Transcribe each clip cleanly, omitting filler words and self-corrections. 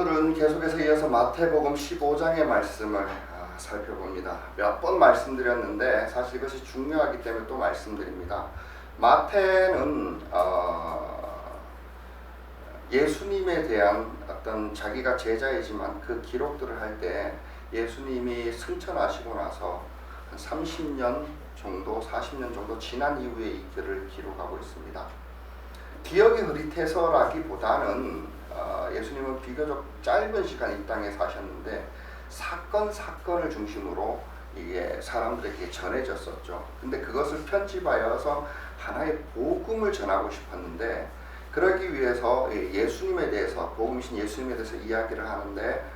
오늘은 계속해서 이어서 마태복음 15장의 말씀을 살펴봅니다. 몇 번 말씀드렸는데 사실 이것이 중요하기 때문에 또 말씀드립니다. 마태는 예수님에 대한 어떤 자기가 제자이지만 그 기록들을 할 때 예수님이 승천하시고 나서 한 30년 정도, 40년 정도 지난 이후에 이 글을 기록하고 있습니다. 기억이 흐릿해서라기보다는 예수님은 비교적 짧은 시간 이 땅에 사셨는데 사건을 중심으로 이게 사람들에게 전해졌었죠. 근데 그것을 편집하여서 하나의 복음을 전하고 싶었는데 그러기 위해서 예수님에 대해서, 복음이신 예수님에 대해서 이야기를 하는데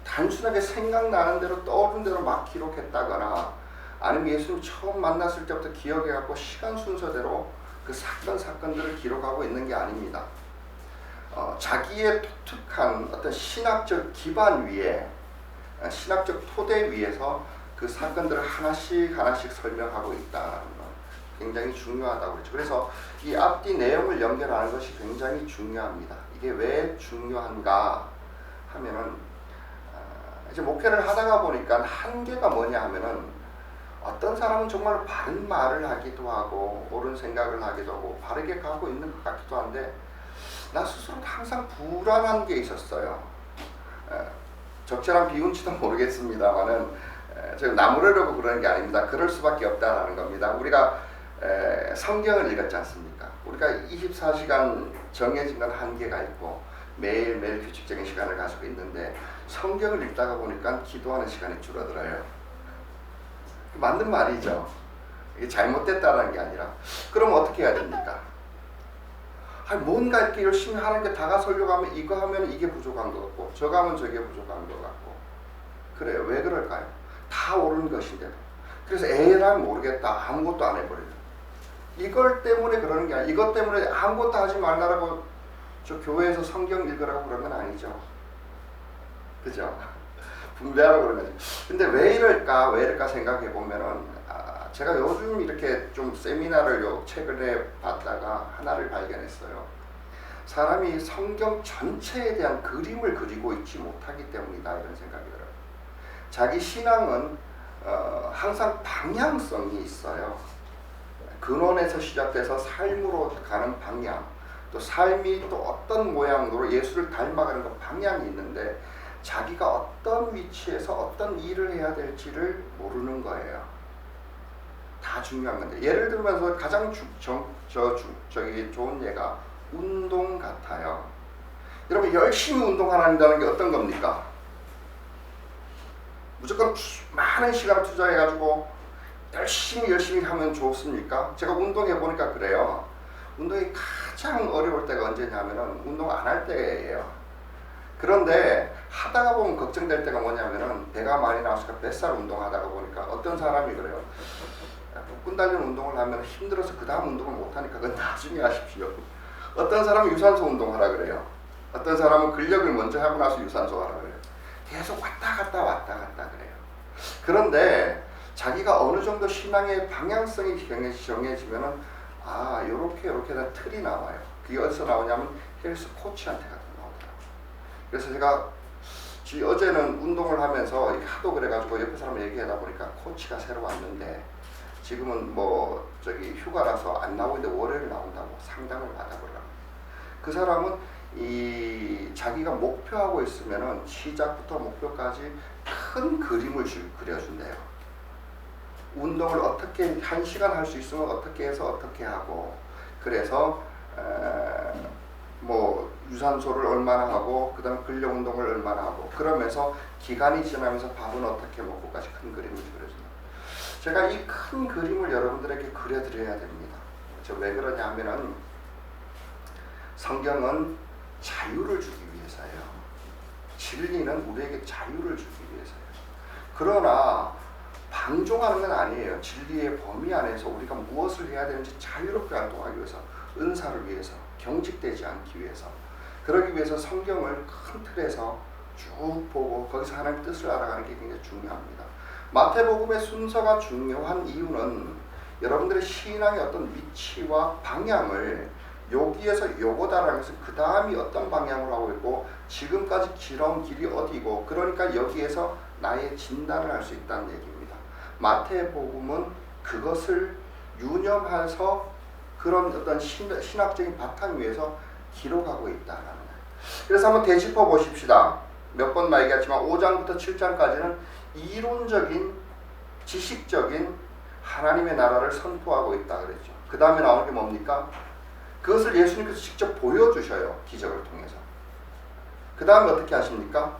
단순하게 생각나는 대로 떠오른 대로 막 기록했다거나 아니면 예수님 처음 만났을 때부터 기억해갖고 시간 순서대로 그 사건들을 기록하고 있는 게 아닙니다. 자기의 독특한 어떤 신학적 기반 위에, 신학적 토대 위에서 그 사건들을 하나씩 설명하고 있다는 것, 굉장히 중요하다고 그랬죠. 그래서 이 앞뒤 내용을 연결하는 것이 굉장히 중요합니다. 이게 왜 중요한가 하면은 이제 목회를 하다가 보니까 한계가 뭐냐 하면은 어떤 사람은 정말 바른 말을 하기도 하고 옳은 생각을 하기도 하고 바르게 가고 있는 것 같기도 한데 나 스스로 항상 불안한 게 있었어요. 적절한 비운지도 모르겠습니다만은 제가 나무르려고 그러는 게 아닙니다. 그럴 수밖에 없다라는 겁니다. 우리가 성경을 읽었지 않습니까? 우리가 24시간 정해진 건 한계가 있고 매일매일 규칙적인 시간을 가지고 있는데 성경을 읽다가 보니까 기도하는 시간이 줄어들어요. 맞는 말이죠. 이게 잘못됐다는 게 아니라 그럼 어떻게 해야 됩니까? 뭔가 이렇게 열심히 하는 게 다가서려고 하면 이거 하면 이게 부족한 것 같고 저거 하면 저게 부족한 것 같고 그래요. 왜 그럴까요? 다 옳은 것인데도. 그래서 에라이 모르겠다. 아무것도 안 해버려요. 이걸 때문에 그러는 게 아니라 이것 때문에 아무것도 하지 말라고 저 교회에서 성경 읽으라고 그런 건 아니죠. 그죠? 분배하라고 그런 거지. 근데 왜 이럴까 생각해 보면은 제가 요즘 이렇게 좀 세미나를 최근에 받다가 하나를 발견했어요. 사람이 성경 전체에 대한 그림을 그리고 있지 못하기 때문이다 이런 생각이 들어요. 자기 신앙은 항상 방향성이 있어요. 근원에서 시작돼서 삶으로 가는 방향, 또 삶이 또 어떤 모양으로 예수를 닮아가는 그 방향이 있는데 자기가 어떤 위치에서 어떤 일을 해야 될지를 모르는 거예요. 다 중요한 건데 예를 들면서 가장 좋은 예가 운동 같아요. 여러분 열심히 운동하는다는 게 어떤 겁니까? 무조건 많은 시간을 투자해가지고 열심히 하면 좋습니까? 제가 운동해 보니까 그래요. 운동이 가장 어려울 때가 언제냐면은 운동 안 할 때예요. 그런데 하다가 보면 걱정될 때가 뭐냐면은 배가 많이 나와서 뱃살 운동하다가 보니까 어떤 사람이 그래요. 복근 단련 운동을 하면 힘들어서 그 다음 운동을 못하니까 그건 나중에 하십시오. 어떤 사람은 유산소 운동하라 그래요. 어떤 사람은 근력을 먼저 하고 나서 유산소 하라 그래요. 계속 왔다 갔다 그래요. 그런데 자기가 어느 정도 신앙의 방향성이 정해지면은 요렇게 다 틀이 나와요. 그게 어디서 나오냐면 헬스 코치한테 나오더라고요. 그래서 제가 어제는 운동을 하면서 하도 그래가지고 옆에 사람 얘기하다 보니까 코치가 새로 왔는데 지금은 휴가라서 안 나오는데 월요일 나온다고 상담을 받아보려고. 그 사람은 자기가 목표하고 있으면은 시작부터 목표까지 큰 그림을 그려준대요. 운동을 어떻게 1시간 할 수 있으면 어떻게 해서 어떻게 하고 그래서 유산소를 얼마나 하고 그 다음에 근력 운동을 얼마나 하고 그러면서 기간이 지나면서 밥은 어떻게 먹고까지 큰 그림을 그려준다. 제가 이 큰 그림을 여러분들에게 그려드려야 됩니다. 왜 그러냐 하면은 성경은 자유를 주기 위해서예요. 진리는 우리에게 자유를 주기 위해서예요. 그러나 방종하는 건 아니에요. 진리의 범위 안에서 우리가 무엇을 해야 되는지 자유롭게 활동하기 위해서, 은사를 위해서, 경직되지 않기 위해서, 그러기 위해서 성경을 큰 틀에서 쭉 보고 거기서 하나님의 뜻을 알아가는 게 굉장히 중요합니다. 마태복음의 순서가 중요한 이유는 여러분들의 신앙의 어떤 위치와 방향을 여기에서 요거다라는 것은 그 다음이 어떤 방향으로 하고 있고 지금까지 길어온 길이 어디고, 그러니까 여기에서 나의 진단을 할 수 있다는 얘기입니다. 마태복음은 그것을 유념해서 그런 어떤 신학적인 바탕 위에서 기록하고 있다라는 거예요. 그래서 한번 되짚어 보십시다. 몇 번 말했지만 5장부터 7장까지는 이론적인 지식적인 하나님의 나라를 선포하고 있다 그랬죠. 그 다음에 나오는 게 뭡니까? 그것을 예수님께서 직접 보여주셔요. 기적을 통해서. 그 다음에 어떻게 하십니까?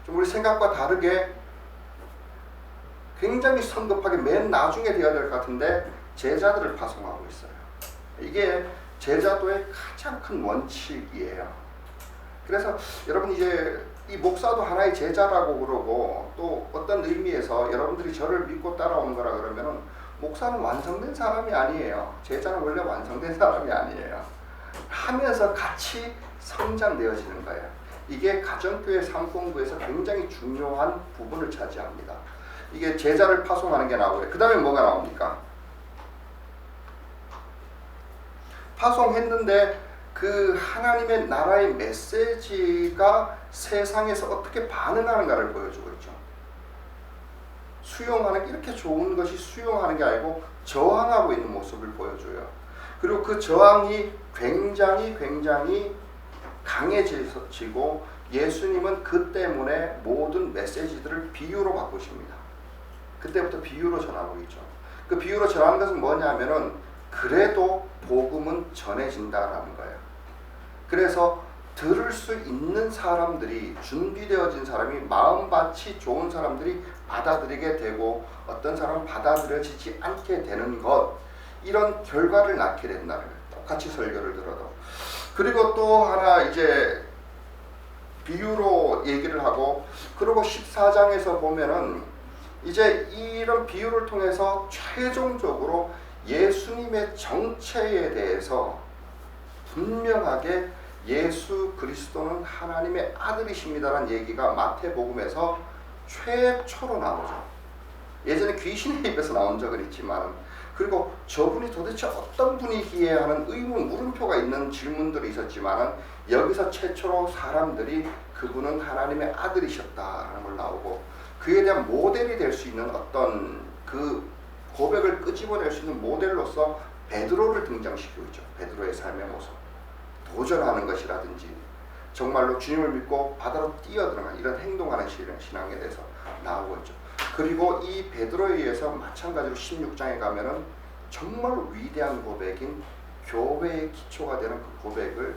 좀 우리 생각과 다르게 굉장히 성급하게 맨 나중에 되어야 될 것 같은데 제자들을 파송하고 있어요. 이게 제자도의 가장 큰 원칙이에요. 그래서 여러분 이제 이 목사도 하나의 제자라고 그러고, 또 어떤 의미에서 여러분들이 저를 믿고 따라오는 거라 그러면은 목사는 완성된 사람이 아니에요. 제자는 원래 완성된 사람이 아니에요. 하면서 같이 성장되어지는 거예요. 이게 가정교회 상권부에서 굉장히 중요한 부분을 차지합니다. 이게 제자를 파송하는 게 나오고요. 그 다음에 뭐가 나옵니까? 파송했는데 그 하나님의 나라의 메시지가 세상에서 어떻게 반응하는가를 보여주고 있죠. 수용하는 게 이렇게 좋은 것이 수용하는 게 아니고 저항하고 있는 모습을 보여줘요. 그리고 그 저항이 굉장히 강해지고 예수님은 그 때문에 모든 메시지들을 비유로 바꾸십니다. 그때부터 비유로 전하고 있죠. 그 비유로 전하는 것은 뭐냐면은 그래도 복음은 전해진다라는 거예요. 그래서 들을 수 있는 사람들이, 준비되어진 사람이, 마음밭이 좋은 사람들이 받아들이게 되고 어떤 사람은 받아들여지지 않게 되는 것, 이런 결과를 낳게 된다는 거예요. 똑같이 설교를 들어도. 그리고 또 하나 이제 비유로 얘기를 하고, 그리고 14장에서 보면은 이제 이런 비유를 통해서 최종적으로 예수님의 정체에 대해서 분명하게 예수 그리스도는 하나님의 아들이십니다라는 얘기가 마태복음에서 최초로 나오죠. 예전에 귀신의 입에서 나온 적은 있지만, 그리고 저분이 도대체 어떤 분이기에 하는 의문, 물음표가 있는 질문들이 있었지만 여기서 최초로 사람들이 그분은 하나님의 아들이셨다라는 걸 나오고, 그에 대한 모델이 될 수 있는 어떤 그 고백을 끄집어낼 수 있는 모델로서 베드로를 등장시키고 있죠. 베드로의 삶의 모습, 도전하는 것이라든지 정말로 주님을 믿고 바다로 뛰어들어가는 이런 행동하는 신앙에 대해서 나오고 있죠. 그리고 이 베드로에 의해서 마찬가지로 16장에 가면은 정말 위대한 고백인 교회의 기초가 되는 그 고백을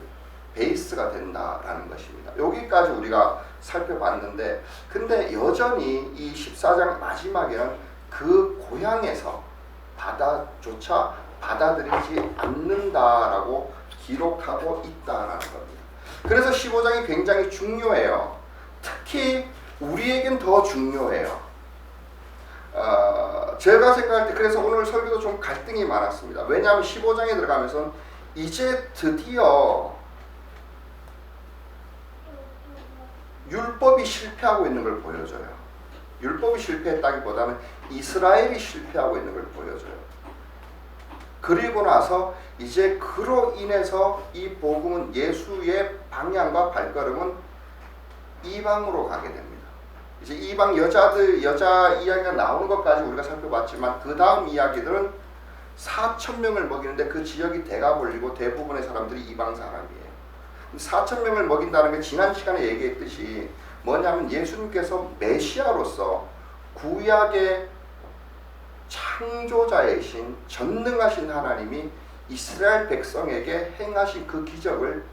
베이스가 된다라는 것입니다. 여기까지 우리가 살펴봤는데, 근데 여전히 이 14장 마지막에는 그 고향에서 바다조차 받아들이지 않는다라고 기록하고 있다라는 겁니다. 그래서 15장이 굉장히 중요해요. 특히 우리에겐 더 중요해요. 제가 생각할 때 그래서 오늘 설교도 좀 갈등이 많았습니다. 왜냐하면 15장에 들어가면서 이제 드디어 율법이 실패하고 있는 걸 보여줘요. 율법이 실패했다기보다는 이스라엘이 실패하고 있는 걸 보여줘요. 그리고 나서 이제 그로 인해서 이 복음은, 예수의 방향과 발걸음은 이방으로 가게 됩니다. 이제 이방 여자 이야기가 나오는 것까지 우리가 살펴봤지만, 그 다음 이야기들은 4,000명을 먹이는데 그 지역이 대가 벌리고 대부분의 사람들이 이방 사람이에요. 4,000명을 먹인다는 게 지난 시간에 얘기했듯이 뭐냐면 예수님께서 메시아로서 구약의 창조자이신 전능하신 하나님이 이스라엘 백성에게 행하신 그 기적을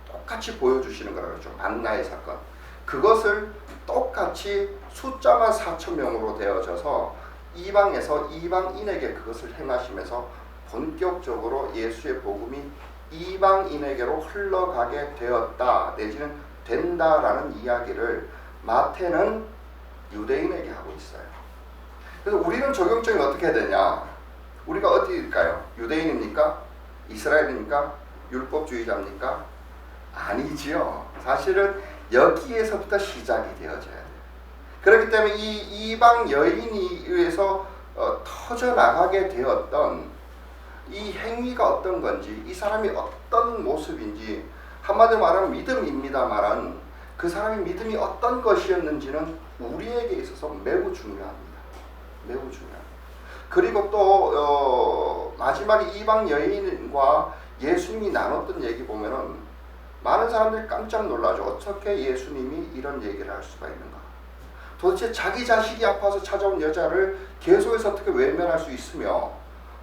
똑같이 보여주시는 거라고 그러죠. 만나의 사건. 그것을 똑같이 숫자만 4,000명으로 되어져서 이방에서 이방인에게 그것을 행하시면서 본격적으로 예수의 복음이 이방인에게로 흘러가게 되었다, 내지는 된다라는 이야기를 마태는 유대인에게 하고 있어요. 그래서 우리는 적용점이 어떻게 해야 되냐? 우리가 어디일까요? 유대인입니까? 이스라엘입니까? 율법주의자입니까? 아니지요. 사실은 여기에서부터 시작이 되어져야 돼요. 그렇기 때문에 이 이방 여인이 의해서 터져나가게 되었던 이 행위가 어떤 건지, 이 사람이 어떤 모습인지, 한마디로 말하면 믿음입니다만 그 사람의 믿음이 어떤 것이었는지는 우리에게 있어서 매우 중요합니다. 매우 중요합니다. 그리고 또 마지막에 이방 여인과 예수님이 나눴던 얘기 보면은 많은 사람들이 깜짝 놀라죠. 어떻게 예수님이 이런 얘기를 할 수가 있는가. 도대체 자기 자식이 아파서 찾아온 여자를 계속해서 어떻게 외면할 수 있으며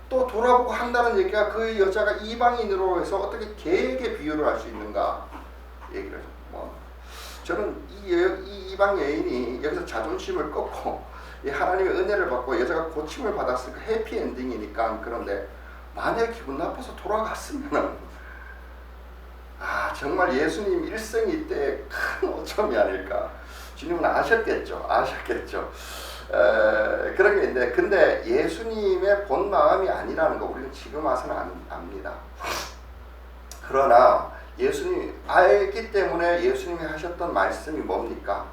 또 돌아보고 한다는 얘기가 그 여자가 이방인으로 해서 어떻게 개에게 비유를 할 수 있는가 얘기를 저는 이 이방 여인이 여기서 자존심을 꺾고 하나님의 은혜를 받고 여자가 고침을 받았으니까 해피엔딩이니까. 그런데 만약에 기분 나빠서 돌아갔으면 정말 예수님 일생이 때의 큰 오점이 아닐까. 주님은 아셨겠죠. 그런 게 있는데, 근데 예수님의 본 마음이 아니라는 거 우리는 지금 와서는 압니다. 그러나 예수님이 알기 때문에 예수님이 하셨던 말씀이 뭡니까?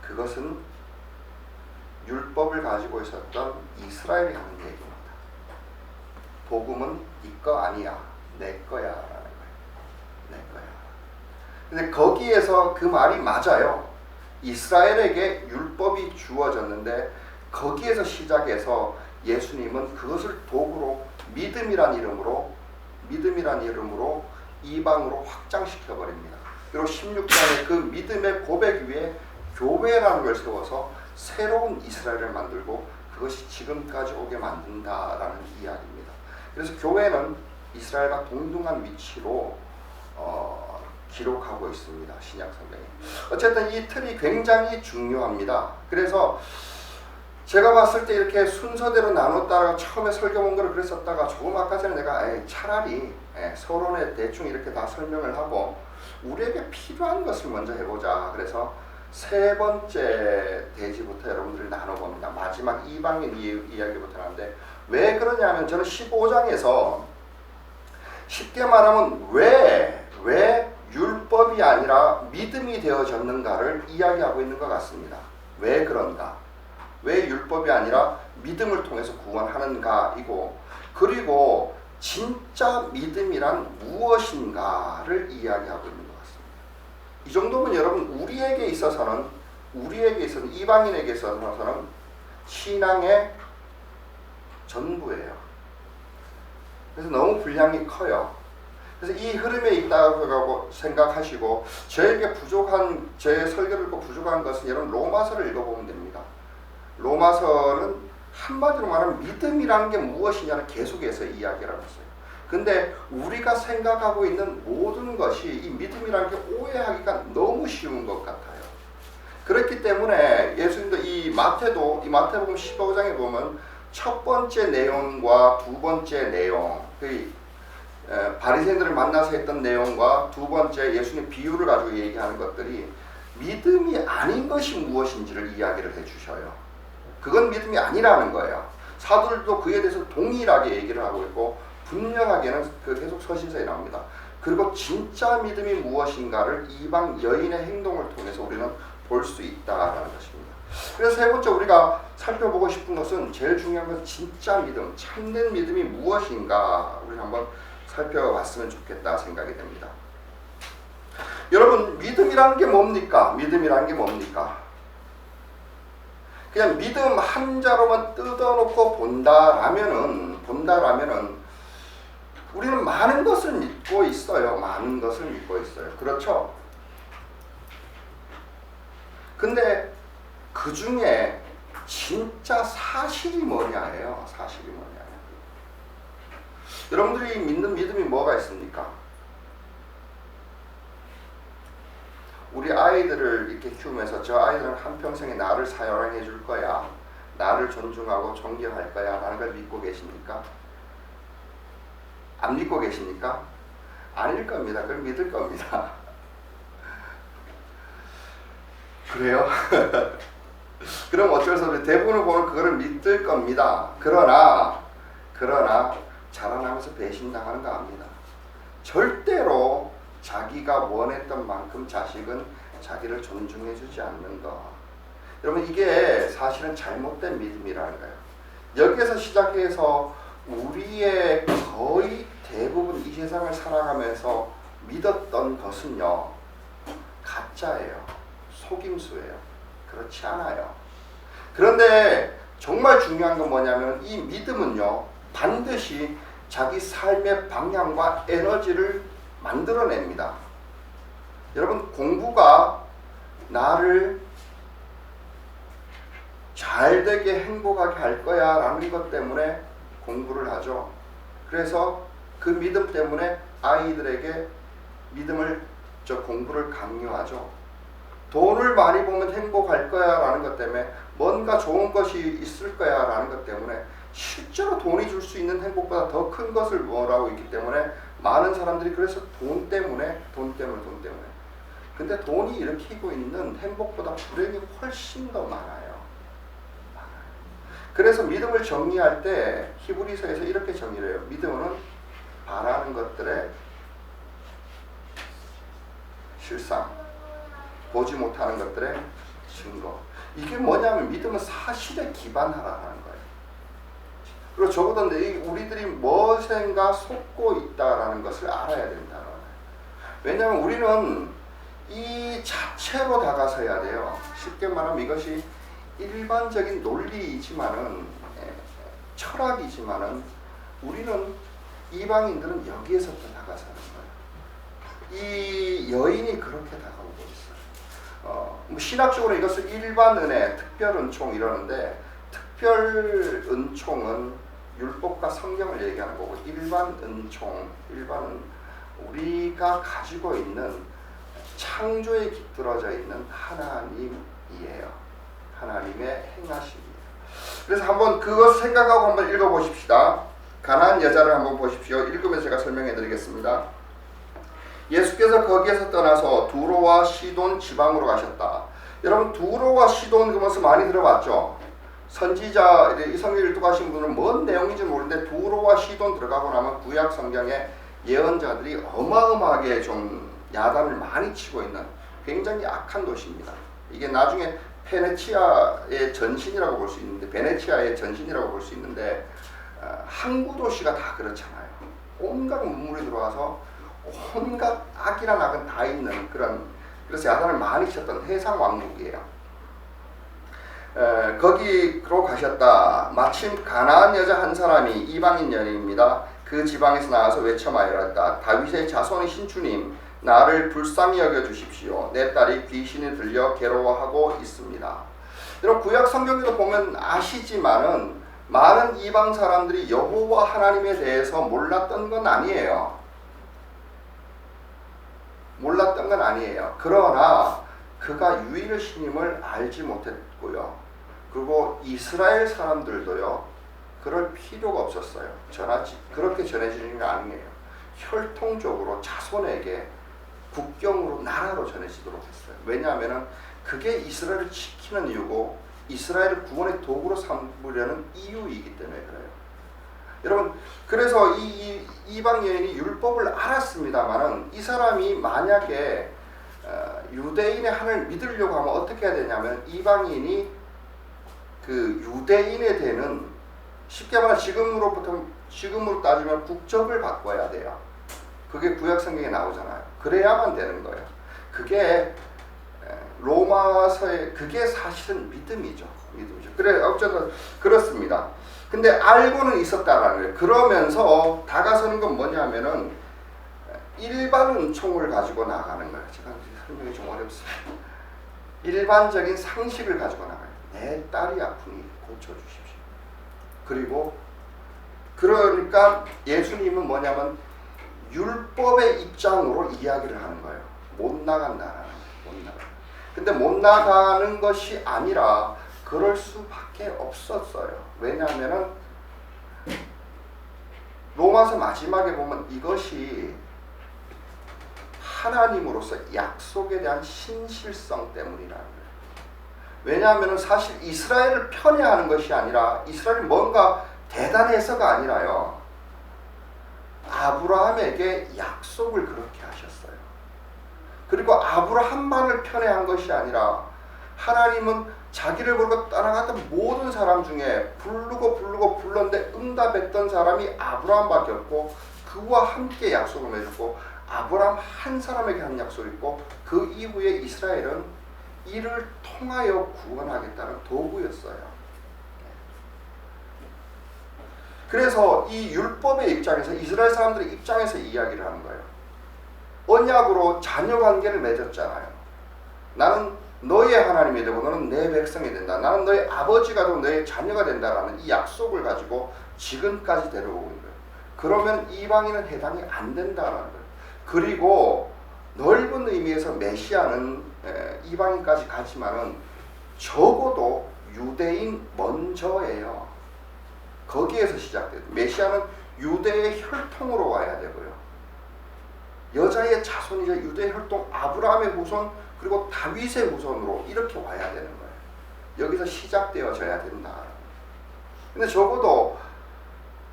그것은 율법을 가지고 있었던 이스라엘이 하는 얘기입니다. 복음은 네 거 아니야, 내 거야 라는 거예요. 내 거야. 근데 거기에서 그 말이 맞아요. 이스라엘에게 율법이 주어졌는데 거기에서 시작해서 예수님은 그것을 도구로 믿음이란 이름으로 이방으로 확장시켜 버립니다. 그리고 16장에 그 믿음의 고백 위에 교회라는 걸 세워서 새로운 이스라엘을 만들고 그것이 지금까지 오게 만든다라는 이야기입니다. 그래서 교회는 이스라엘과 동등한 위치로 기록하고 있습니다. 신약성경에. 어쨌든 이 틀이 굉장히 중요합니다. 그래서 제가 봤을 때 이렇게 순서대로 나눴다가 처음에 설교 본 거를 그랬었다가 조금 아까 전에 내가 차라리 서론에 대충 이렇게 다 설명을 하고 우리에게 필요한 것을 먼저 해보자. 그래서 세 번째 대지부터 여러분들이 나눠봅니다. 마지막 이방인 이야기부터 하는데 왜 그러냐면 저는 15장에서 쉽게 말하면 왜 율법이 아니라 믿음이 되어졌는가를 이야기하고 있는 것 같습니다. 왜 그런가? 왜 율법이 아니라 믿음을 통해서 구원하는가이고, 그리고 진짜 믿음이란 무엇인가를 이야기하고 있는 것 같습니다. 이 정도면 여러분 우리에게 있어서는 이방인에게 있어서는 신앙의 전부예요. 그래서 너무 분량이 커요. 그래서 이 흐름에 있다고 생각하시고 저에게 부족한, 제 설교를 읽고 부족한 것은 여러분 로마서를 읽어보면 됩니다. 로마서는 한마디로 말하면 믿음이라는 게 무엇이냐를 계속해서 이야기를 하고 있어요. 근데 우리가 생각하고 있는 모든 것이 이 믿음이라는 게 오해하기가 너무 쉬운 것 같아요. 그렇기 때문에 예수님도 이 마태복음 15장에 보면 첫 번째 내용과 두 번째 내용, 바리새인들을 만나서 했던 내용과 두 번째 예수님 비유를 가지고 얘기하는 것들이 믿음이 아닌 것이 무엇인지를 이야기를 해주셔요. 그건 믿음이 아니라는 거예요. 사도들도 그에 대해서 동일하게 얘기를 하고 있고 분명하게는 계속 서신서에 나옵니다. 그리고 진짜 믿음이 무엇인가를 이방 여인의 행동을 통해서 우리는 볼 수 있다라는 것입니다. 그래서 세 번째 우리가 살펴보고 싶은 것은, 제일 중요한 것은 진짜 믿음, 참된 믿음이 무엇인가 우리 한번 살펴봤으면 좋겠다 생각이 됩니다. 여러분, 믿음이라는 게 뭡니까? 그냥 믿음 한자로만 뜯어놓고 본다라면은 우리는 많은 것을 믿고 있어요. 그렇죠? 근데 그 중에 진짜 사실이 뭐냐예요. 여러분들이 믿는 믿음이 뭐가 있습니까? 우리 아이들을 이렇게 키우면서 저 아이들은 한평생에 나를 사랑해 줄 거야, 나를 존중하고 존경할 거야 라는 걸 믿고 계십니까? 안 믿고 계십니까? 아닐 겁니다. 그걸 믿을 겁니다. 그래요? 그럼 어쩔 수 없이 대부분을 보면 그거를 믿을 겁니다. 그러나 자라나면서 배신당하는 거 압니다. 절대로 자기가 원했던 만큼 자식은 자기를 존중해주지 않는 것. 여러분, 이게 사실은 잘못된 믿음이라는 거예요. 여기에서 시작해서 우리의 거의 대부분 이 세상을 살아가면서 믿었던 것은요, 가짜예요. 속임수예요. 그렇지 않아요. 그런데 정말 중요한 건 뭐냐면 이 믿음은요, 반드시 자기 삶의 방향과 에너지를 만들어냅니다. 여러분, 공부가 나를 잘되게 행복하게 할 거야 라는 것 때문에 공부를 하죠. 그래서 그 믿음 때문에 아이들에게 공부를 강요하죠. 돈을 많이 보면 행복할 거야 라는 것 때문에, 뭔가 좋은 것이 있을 거야 라는 것 때문에, 실제로 돈이 줄 수 있는 행복보다 더 큰 것을 원하고 있기 때문에 많은 사람들이 그래서 돈 때문에. 근데 돈이 일으키고 있는 행복보다 불행이 훨씬 더 많아요. 그래서 믿음을 정리할 때 히브리서에서 이렇게 정리를 해요. 믿음은 바라는 것들의 실상, 보지 못하는 것들의 증거. 이게 뭐냐면 믿음은 사실에 기반하라는 거예요. 그리고 적어도 우리들이 무엇인가 속고 있다라는 것을 알아야 된다는 거예요. 왜냐하면 우리는 이 자체로 다가서야 돼요. 쉽게 말하면 이것이 일반적인 논리이지만은, 철학이지만은, 우리는, 이방인들은 여기에서부터 다가서는 거예요. 이 여인이 그렇게 다가오고 있어요. 신학적으로 이것을 일반 은혜, 특별 은총 이러는데, 특별 은총은 율법과 성경을 얘기하는 거고, 일반 은총은 우리가 가지고 있는 창조에 깃들어져 있는 하나님이에요. 하나님의 행하심이에요. 그래서 한번 그것 생각하고 한번 읽어보십시다. 가나안 여자를 한번 보십시오. 읽으면서 제가 설명해 드리겠습니다. 예수께서 거기에서 떠나서 두로와 시돈 지방으로 가셨다. 여러분, 두로와 시돈 그것을 많이 들어봤죠? 선지자, 이 성경 읽어가신 분은 뭔 내용인지 모르는데 두로와 시돈 들어가고 나면 구약 성경에 예언자들이 어마어마하게 좀 야단을 많이 치고 있는 굉장히 악한 도시입니다. 이게 나중에 베네치아의 전신이라고 볼 수 있는데, 항구 도시가 다 그렇잖아요. 온갖 문물이 들어와서 온갖 악이란 악은 다 있는 그래서 야단을 많이 쳤던 해상 왕국이에요. 거기로 가셨다. 마침 가나안 여자 한 사람이, 이방인 여인입니다. 그 지방에서 나와서 외쳐 말하였다. 다윗의 자손이신 주님, 나를 불쌍히 여겨 주십시오. 내 딸이 귀신이 들려 괴로워하고 있습니다. 여러분, 구약 성경에도 보면 아시지만은 많은 이방 사람들이 여호와 하나님에 대해서 몰랐던 건 아니에요. 그러나 그가 유일신임을 알지 못했고요. 그리고 이스라엘 사람들도요, 그럴 필요가 없었어요. 그렇게 전해지는 게 아니에요. 혈통적으로 자손에게 국경으로, 나라로 전해지도록 했어요. 왜냐하면 그게 이스라엘을 지키는 이유고 이스라엘을 구원의 도구로 삼으려는 이유이기 때문에 그래요. 여러분, 그래서 이 이방 여인이 율법을 알았습니다만은, 이 사람이 만약에 유대인의 하나님을 믿으려고 하면 어떻게 해야 되냐면, 이방인이 그 유대인에 대는, 쉽게 말하면 지금으로 따지면 국적을 바꿔야 돼요. 그게 구약 성경에 나오잖아요. 그래야만 되는 거예요. 그게 로마서의, 그게 사실은 믿음이죠. 그래, 어쨌든 그렇습니다. 근데 알고는 있었다라는 거예요. 그러면서 다가서는 건 뭐냐면은 일반 은총을 가지고 나가는 거예요. 제가 설명이 좀 어렵습니다. 일반적인 상식을 가지고 나가요. 내 딸이 아프니 고쳐주십시오. 그러니까 예수님은 뭐냐면 율법의 입장으로 이야기를 하는 거예요. 못 나간다라는 거예요. 근데 못 나가는 것이 아니라 그럴 수밖에 없었어요. 왜냐하면은 로마서 마지막에 보면 이것이 하나님으로서 약속에 대한 신실성 때문이라는 거예요. 왜냐하면 사실 이스라엘을 편애하는 것이 아니라, 이스라엘이 뭔가 대단해서가 아니라요, 아브라함에게 약속을 그렇게 하셨어요. 그리고 아브라함만을 편애한 것이 아니라 하나님은 자기를 부르고 따라갔던 모든 사람 중에 부르고 불렀는데 응답했던 사람이 아브라함밖에 없고, 그와 함께 약속을 맺었고, 아브라함 한 사람에게 한 약속이 있고, 그 이후에 이스라엘은 이를 통하여 구원하겠다는 도구였어요. 그래서 이 율법의 입장에서, 이스라엘 사람들의 입장에서 이야기를 하는 거예요. 언약으로 자녀 관계를 맺었잖아요. 나는 너의 하나님이 되고 너는 내 백성이 된다. 나는 너의 아버지가 되고 너의 자녀가 된다라는 이 약속을 가지고 지금까지 데려오고 있는 거예요. 그러면 이방인은 해당이 안 된다는 거예요. 그리고 넓은 의미에서 메시아는 이방인까지 가지만은 적어도 유대인 먼저예요. 거기에서 시작돼요. 메시아는 유대의 혈통으로 와야 되고요. 여자의 자손이자 유대의 혈통, 아브라함의 후손, 그리고 다윗의 후손으로 이렇게 와야 되는 거예요. 여기서 시작되어져야 된다. 근데 적어도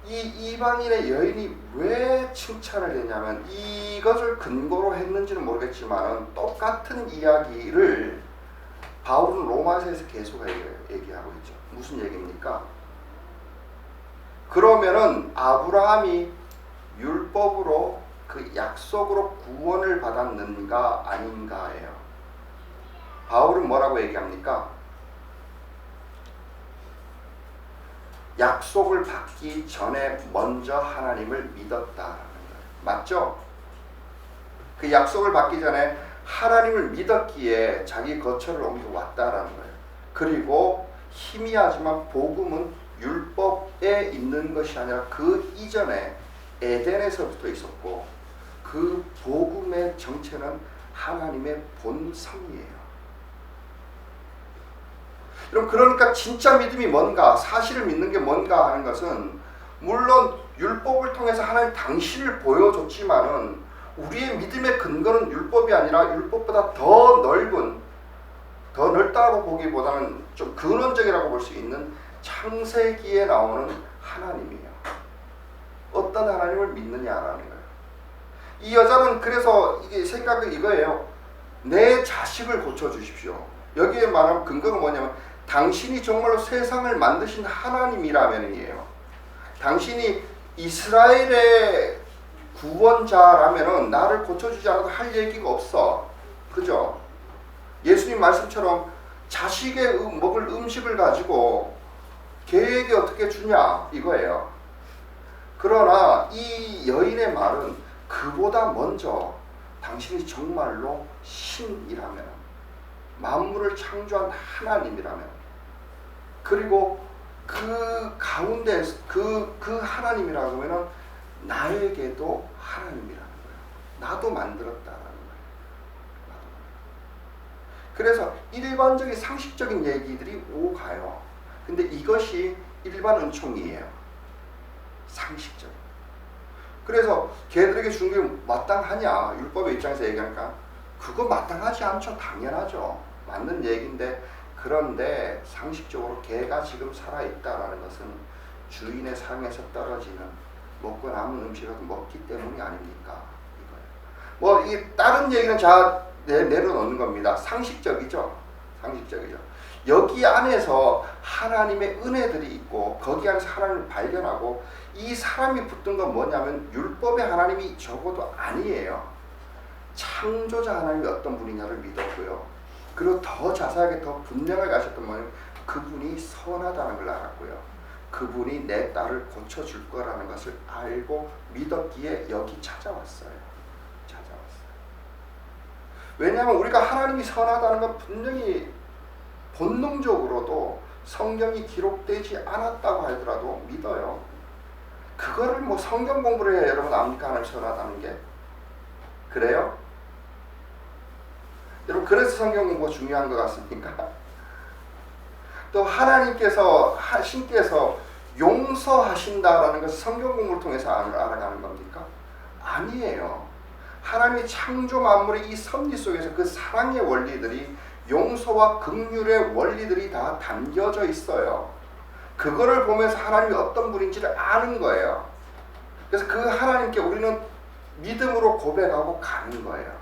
이 이방인의 여인이 왜 칭찬을 했냐면, 이것을 근거로 했는지는 모르겠지만 똑같은 이야기를 바울은 로마서에서 계속 얘기하고 있죠. 무슨 얘기입니까? 그러면은 아브라함이 율법으로 그 약속으로 구원을 받았는가 아닌가예요. 바울은 뭐라고 얘기합니까? 약속을 받기 전에 먼저 하나님을 믿었다라는 거예요. 맞죠? 그 약속을 받기 전에 하나님을 믿었기에 자기 거처를 옮겨왔다라는 거예요. 그리고 희미하지만 복음은 율법에 있는 것이 아니라 그 이전에 에덴에서부터 있었고, 그 복음의 정체는 하나님의 본성이에요. 그러니까 진짜 믿음이 뭔가, 사실을 믿는 게 뭔가 하는 것은, 물론 율법을 통해서 하나님 당신을 보여줬지만은 우리의 믿음의 근거는 율법이 아니라 율법보다 더 넓다고 보기보다는 좀 근원적이라고 볼 수 있는 창세기에 나오는 하나님이에요. 어떤 하나님을 믿느냐라는 거예요. 이 여자는 그래서 이게 생각은 이거예요. 내 자식을 고쳐주십시오. 여기에 말하면 근거가 뭐냐면, 당신이 정말로 세상을 만드신 하나님이라면이에요. 당신이 이스라엘의 구원자라면은 나를 고쳐주지 않아도 할 얘기가 없어. 그죠? 예수님 말씀처럼 자식의 먹을 음식을 가지고 계획이 어떻게 주냐 이거예요. 그러나 이 여인의 말은 그보다 먼저 당신이 정말로 신이라면, 만물을 창조한 하나님이라면, 그리고 그 가운데 그 하나님이라고 하면은 나에게도 하나님이라는 거예요. 나도 만들었다라는 거예요. 그래서 일반적인 상식적인 얘기들이 오가요. 근데 이것이 일반 은총이에요. 상식적. 그래서 걔들에게 준 게 마땅하냐, 율법의 입장에서 얘기하니까 그거 마땅하지 않죠. 당연하죠. 맞는 얘기인데, 그런데 상식적으로 걔가 지금 살아있다라는 것은 주인의 상에서 떨어지는 먹고 남은 음식을 먹기 때문이 아닙니까? 이거예요. 이 다른 얘기는 내려놓는 겁니다. 상식적이죠. 상식적이죠. 여기 안에서 하나님의 은혜들이 있고, 거기 안에서 하나님을 발견하고, 이 사람이 붙든 건 뭐냐면 율법의 하나님이 적어도 아니에요. 창조자 하나님이 어떤 분이냐를 믿었고요. 그리고 더 자세하게 더 분명하게 하셨던 뭐냐면 그분이 선하다는 걸 알았고요. 그분이 내 딸을 고쳐줄 거라는 것을 알고 믿었기에 여기 찾아왔어요. 왜냐하면 우리가 하나님이 선하다는 건 분명히 본능적으로도 성경이 기록되지 않았다고 하더라도 믿어요. 그거를 성경 공부를 해야 여러분 압니까? 하나님 선하다는 게. 그래요? 여러분, 그래서 성경 공부가 중요한 것 같습니까? 또 신께서 용서하신다라는 것을 성경 공부를 통해서 알아가는 겁니까? 아니에요. 하나님의 창조 만물의 이 섭리 속에서 그 사랑의 원리들이, 용서와 긍휼의 원리들이 다 담겨져 있어요. 그거를 보면서 하나님이 어떤 분인지를 아는 거예요. 그래서 그 하나님께 우리는 믿음으로 고백하고 가는 거예요.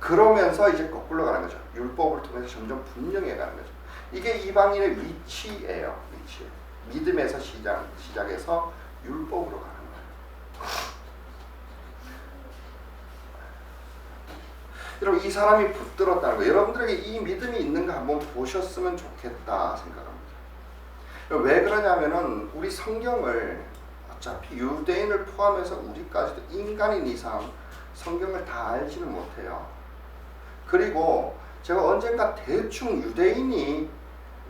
그러면서 이제 거꾸로 가는 거죠. 율법을 통해서 점점 분명해 가는 거죠. 이게 이방인의 위치예요. 위치. 믿음에서 시작해서 율법으로 가는 거예요. 여러분, 이 사람이 붙들었다는 거, 여러분들에게 이 믿음이 있는가 한번 보셨으면 좋겠다 생각합니다. 왜 그러냐면은 우리 성경을 어차피 유대인을 포함해서 우리까지도 인간인 이상 성경을 다 알지는 못해요. 그리고 제가 언젠가 대충 유대인이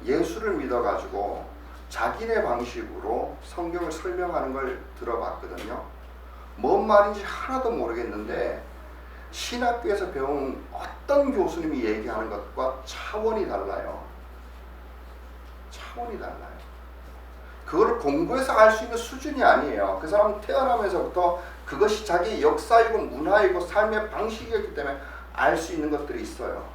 예수를 믿어가지고 자기네 방식으로 성경을 설명하는 걸 들어봤거든요. 뭔 말인지 하나도 모르겠는데 신학교에서 배운 어떤 교수님이 얘기하는 것과 차원이 달라요. 차원이 달라요. 그거를 공부해서 알 수 있는 수준이 아니에요. 그 사람은 태어나면서부터 그것이 자기 역사이고 문화이고 삶의 방식이었기 때문에 알 수 있는 것들이 있어요.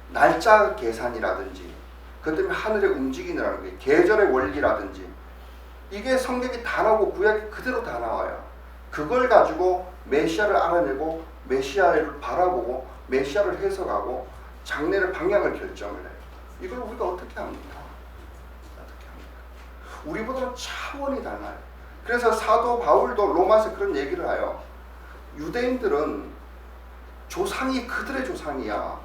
날짜 계산이라든지 그 때문에 하늘에 움직이느라는 게 계절의 원리라든지 이게 성경이 다 나오고 구약이 그대로 다 나와요. 그걸 가지고 메시아를 알아내고 메시아를 바라보고 메시아를 해석하고 장래의 방향을 결정을 해요. 이걸 우리가 어떻게 합니까? 어떻게 합니까? 우리보다는 차원이 달라요. 그래서 사도 바울도 로마서 그런 얘기를 해요. 유대인들은 조상이 그들의 조상이야.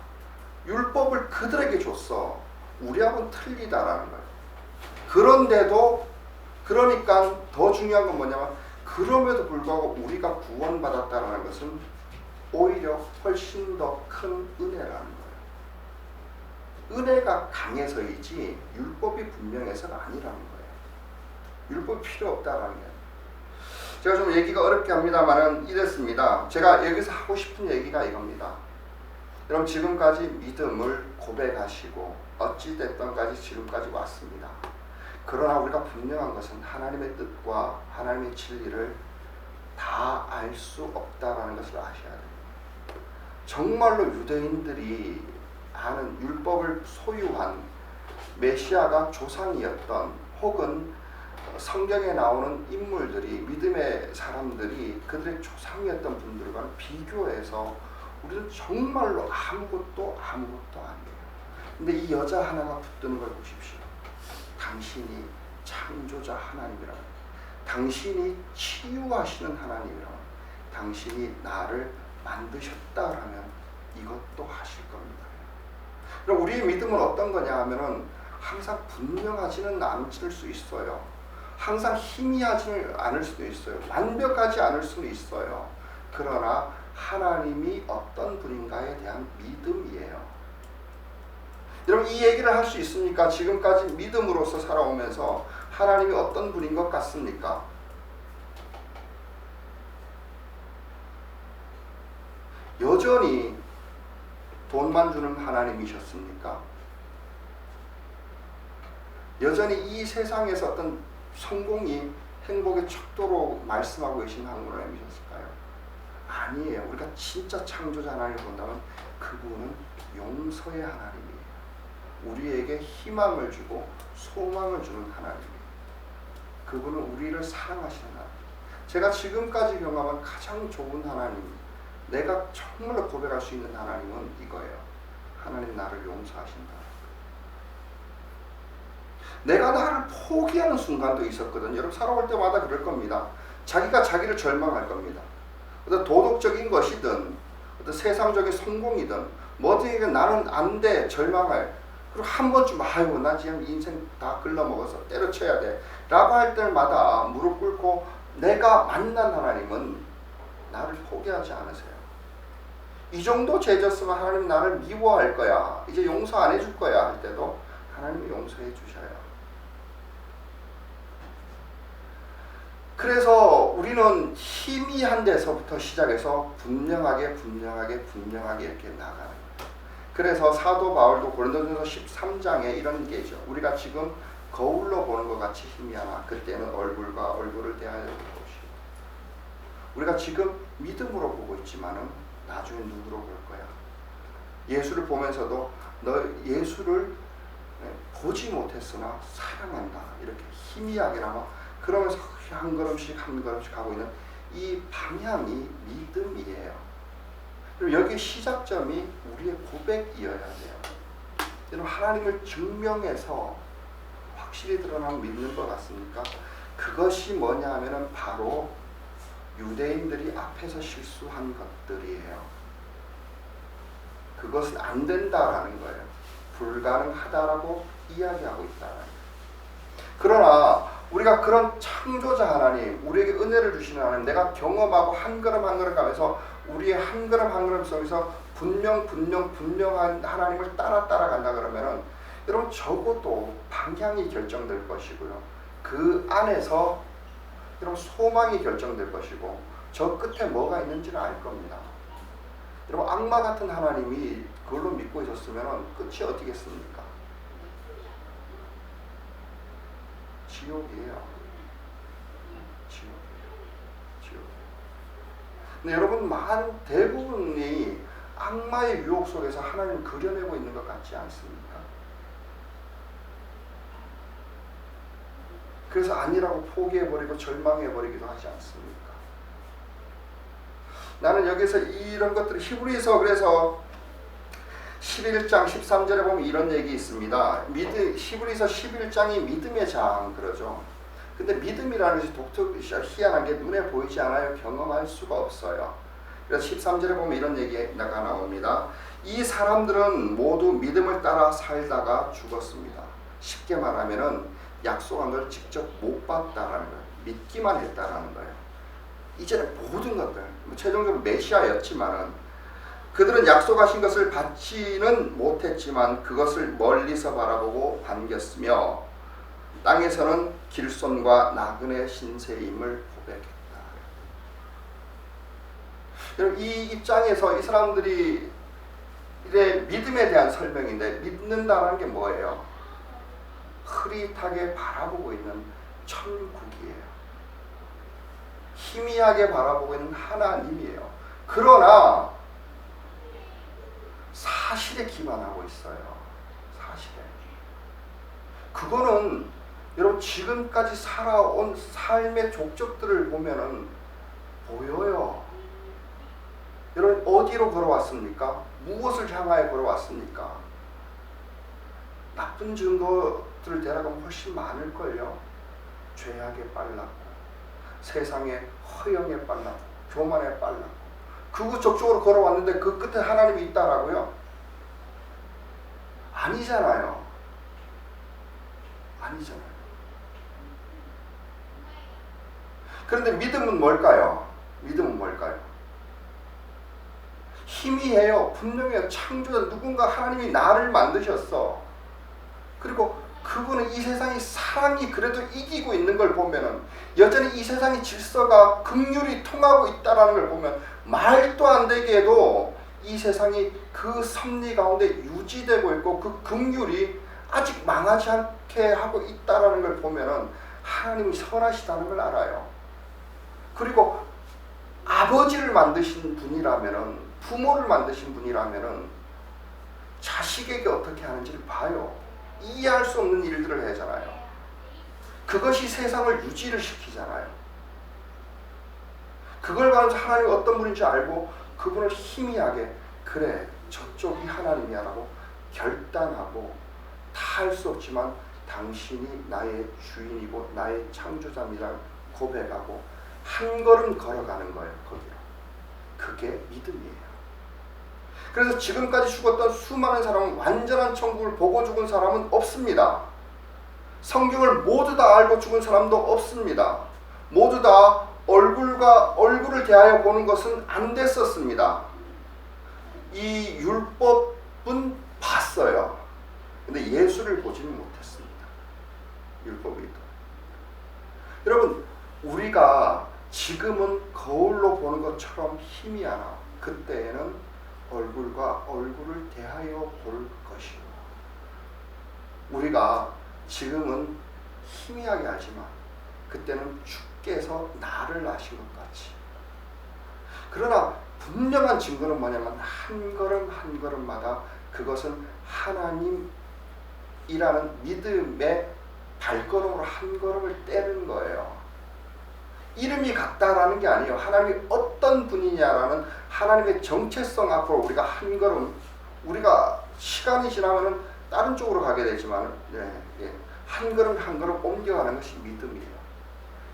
율법을 그들에게 줬어. 우리하고는 틀리다라는 거예요. 그런데도 그러니까 더 중요한 건 뭐냐면 그럼에도 불구하고 우리가 구원받았다는 것은 오히려 훨씬 더 큰 은혜라는 거예요. 은혜가 강해서이지 율법이 분명해서가 아니라는 거예요. 율법이 필요 없다라는 거예요. 제가 좀 얘기가 어렵게 합니다만은 이랬습니다. 제가 여기서 하고 싶은 얘기가 이겁니다. 여러분, 지금까지 믿음을 고백하시고 어찌됐던까지 지금까지 왔습니다. 그러나 우리가 분명한 것은 하나님의 뜻과 하나님의 진리를 다 알 수 없다라는 것을 아셔야 됩니다. 정말로 유대인들이 아는 율법을 소유한 메시아가 조상이었던 혹은 성경에 나오는 인물들이 믿음의 사람들이 그들의 조상이었던 분들과는 비교해서 우리는 정말로 아무것도 아니에요. 근데 이 여자 하나가 붙드는 걸 보십시오. 당신이 창조자 하나님이라고, 당신이 치유하시는 하나님이라고, 당신이 나를 만드셨다라면 이것도 하실 겁니다. 그럼 우리의 믿음은 어떤 거냐 하면은 항상 분명하지는 않을 수 있어요. 항상 희미하지 않을 수도 있어요. 완벽하지 않을 수는 있어요. 그러나 하나님이 어떤 분인가에 대한 믿음이에요. 여러분, 이 얘기를 할 수 있습니까? 지금까지 믿음으로서 살아오면서 하나님이 어떤 분인 것 같습니까? 여전히 돈만 주는 하나님이셨습니까? 여전히 이 세상에서 어떤 성공이 행복의 척도로 말씀하고 계신 하나님이셨을까요? 아니에요. 우리가 진짜 창조자 하나님을 본다면 그분은 용서의 하나님이에요. 우리에게 희망을 주고 소망을 주는 하나님이에요. 그분은 우리를 사랑하시는 하나님. 제가 지금까지 경험한 가장 좋은 하나님, 내가 정말로 고백할 수 있는 하나님은 이거예요. 하나님 나를 용서하신다. 내가 나를 포기하는 순간도 있었거든요. 여러분, 살아올 때마다 그럴 겁니다. 자기가 자기를 절망할 겁니다. 어떤 도덕적인 것이든 어떤 세상적인 성공이든 뭐든지 나는 안 돼, 절망할. 그리고 한 번쯤 아이고 나 지금 인생 다 글러먹어서 때려쳐야 돼 라고 할 때마다 무릎 꿇고 내가 만난 하나님은 나를 포기하지 않으세요. 이 정도 죄졌으면 하나님 나를 미워할 거야, 이제 용서 안 해줄 거야 할 때도 하나님이 용서해 주셔요. 그래서 우리는 희미한 데서부터 시작해서 분명하게 이렇게 나가는 거예요. 그래서 사도 바울도 고린도전서 13장에 이런 게죠. 우리가 지금 거울로 보는 것 같이 희미하나 그때는 얼굴과 얼굴을 대하여 보시고, 우리가 지금 믿음으로 보고 있지만은 나중에 눈으로 볼 거야. 예수를 보면서도 너 예수를 보지 못했으나 사랑한다, 이렇게 희미하게나마 그러면서 한 걸음씩 가고 있는 이 방향이 믿음이에요. 그리고 여기 시작점이 우리의 고백이어야 돼요. 여러분, 하나님을 증명해서 확실히 드러나면 믿는 것 같습니까? 그것이 뭐냐 하면은 바로 유대인들이 앞에서 실수한 것들이에요. 그것은 안 된다라는 거예요. 불가능하다라고 이야기하고 있다는 거예요. 그러나 우리가 그런 창조자 하나님, 우리에게 은혜를 주시는 하나님, 내가 경험하고 한 걸음 한 걸음 가면서 우리의 한 걸음 한 걸음 속에서 분명한 하나님을 따라간다 그러면은 여러분 적어도 방향이 결정될 것이고요. 그 안에서 여러분 소망이 결정될 것이고 저 끝에 뭐가 있는지는 알 겁니다. 여러분, 악마 같은 하나님이 그걸로 믿고 있었으면 끝이 어디겠습니까? 지옥이에요. 지옥. 근데 여러분, 대부분이 악마의 유혹 속에서 하나님을 그려내고 있는 것 같지 않습니까? 그래서 아니라고 포기해버리고 절망해버리기도 하지 않습니까? 나는 여기서 이런 것들을 히브리서 그래서 11장 13절에 보면 이런 얘기 있습니다. 히브리서 11장이 믿음의 장 그러죠. 근데 믿음이라는 것이 독특히 희한한 게 눈에 보이지 않아요. 경험할 수가 없어요. 그래서 13절에 보면 이런 얘기가 나옵니다. 이 사람들은 모두 믿음을 따라 살다가 죽었습니다. 쉽게 말하면은 약속한 걸 직접 못 봤다라는 거예요. 믿기만 했다라는 거예요. 이제는 모든 것들, 최종적으로 메시아였지만은 그들은 약속하신 것을 받지는 못했지만 그것을 멀리서 바라보고 반겼으며 땅에서는 길손과 나그네 신세임을 고백했다. 여러분, 이 입장에서 이 사람들이 믿음에 대한 설명인데, 믿는다는 게 뭐예요? 흐릿하게 바라보고 있는 천국이에요. 희미하게 바라보고 있는 하나님이에요. 그러나 사실에 기반하고 있어요. 사실에. 그거는 여러분 지금까지 살아온 삶의 족적들을 보면은 보여요. 여러분 어디로 걸어왔습니까? 무엇을 향하여 걸어왔습니까? 나쁜 증거들을 대라가면 훨씬 많을걸요. 죄악에 빨랐고 세상의 허영에 빨랐고 교만에 빨랐고 그곳저쪽으로 걸어왔는데 그 끝에 하나님이 있다라고요? 아니잖아요. 그런데 믿음은 뭘까요? 희미해요. 분명해요. 창조자 누군가 하나님이 나를 만드셨어. 그리고 그분은 이 세상이 사랑이 그래도 이기고 있는 걸 보면은 여전히 이 세상의 질서가 긍휼이 통하고 있다라는 걸 보면 말도 안 되게도 이 세상이 그 섭리 가운데 유지되고 있고 그 긍휼이 아직 망하지 않게 하고 있다라는 걸 보면은 하나님이 선하시다는 걸 알아요. 그리고 아버지를 만드신 분이라면은 부모를 만드신 분이라면은 자식에게 어떻게 하는지를 봐요. 이해할 수 없는 일들을 하잖아요. 그것이 세상을 유지를 시키잖아요. 그걸 보면서 하나님이 어떤 분인지 알고 그분을 희미하게 그래 저쪽이 하나님이야 라고 결단하고 다 할 수 없지만 당신이 나의 주인이고 나의 창조자입니다 고백하고 한 걸음 걸어가는 거예요. 거기로. 그게 믿음이에요. 그래서 지금까지 죽었던 수많은 사람은 완전한 천국을 보고 죽은 사람은 없습니다. 성경을 모두 다 알고 죽은 사람도 없습니다. 모두 다 얼굴을 대하여 보는 것은 안 됐었습니다. 이 율법은 봤어요. 근데 예수를 보지는 못했습니다. 율법이. 여러분, 우리가 지금은 거울로 보는 것처럼 희미하나 그때에는 얼굴과 얼굴을 대하여 볼 것이요. 우리가 지금은 희미하게 하지만 그때는 주께서 나를 아신 것 같이. 그러나 분명한 증거는 뭐냐면 한 걸음 한 걸음마다 그것은 하나님이라는 믿음의 발걸음으로 한 걸음을 떼는 거예요. 이름이 같다라는 게 아니에요. 하나님이 어떤 분이냐라는 하나님의 정체성 앞으로 우리가 한 걸음, 우리가 시간이 지나면은 다른 쪽으로 가게 되지만 한 걸음 한 걸음 옮겨가는 것이 믿음이에요.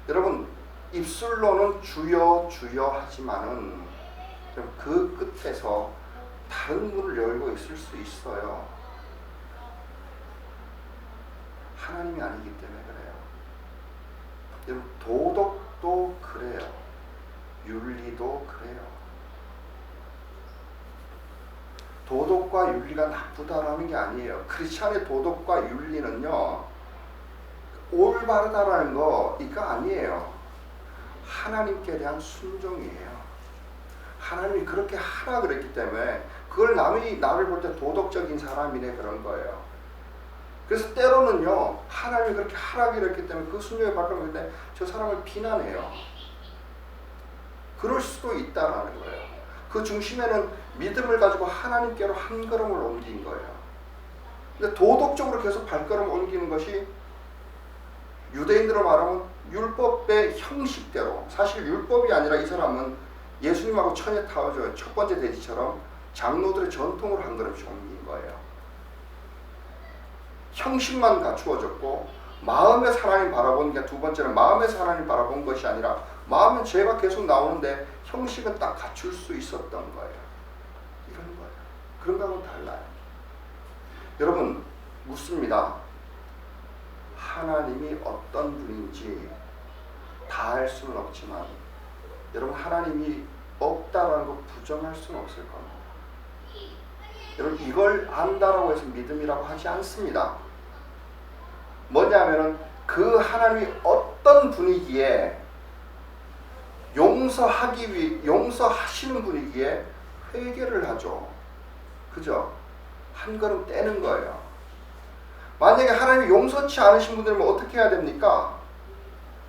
여러분, 입술로는 주여 주여 하지만은 그 끝에서 다른 문을 열고 있을 수 있어요. 하나님이 아니기 때문에 그래요. 여러분, 도덕도 그래요. 윤리도 그래요. 도덕과 윤리가 나쁘다라는 게 아니에요. 크리스찬의 도덕과 윤리는요, 올바르다라는 거 이거 아니에요. 하나님께 대한 순종이에요. 하나님이 그렇게 하라 그랬기 때문에 그걸 남이 나를 볼 때 도덕적인 사람이네 그런 거예요. 그래서 때로는요, 하나님이 그렇게 하라 그랬기 때문에 그 순종에 바꾸는 때 저 사람을 비난해요. 그럴 수도 있다라는 거예요. 그 중심에는 믿음을 가지고 하나님께로 한 걸음을 옮긴 거예요. 근데 도덕적으로 계속 발걸음을 옮기는 것이 유대인들로 말하면 율법의 형식대로, 사실 율법이 아니라 이 사람은 예수님하고 천에 타워져 첫 번째 대지처럼 장로들의 전통으로 한 걸음씩 옮긴 거예요. 형식만 갖추어졌고 마음에서 하나님 바라보는 게 두 번째는 마음에서 하나님 바라본 것이 아니라 마음은 죄가 계속 나오는데 형식은 딱 갖출 수 있었던 거예요. 이런 거예요. 그런 거하고는 달라요. 여러분, 묻습니다. 하나님이 어떤 분인지 다 알 수는 없지만 여러분, 하나님이 없다라는 거 부정할 수는 없을 겁니다. 여러분, 이걸 안다라고 해서 믿음이라고 하지 않습니다. 뭐냐면은 그 하나님이 어떤 분이기에 용서하시는 분이기에 회개를 하죠. 그죠? 한 걸음 떼는 거예요. 만약에 하나님이 용서치 않으신 분들은 어떻게 해야 됩니까?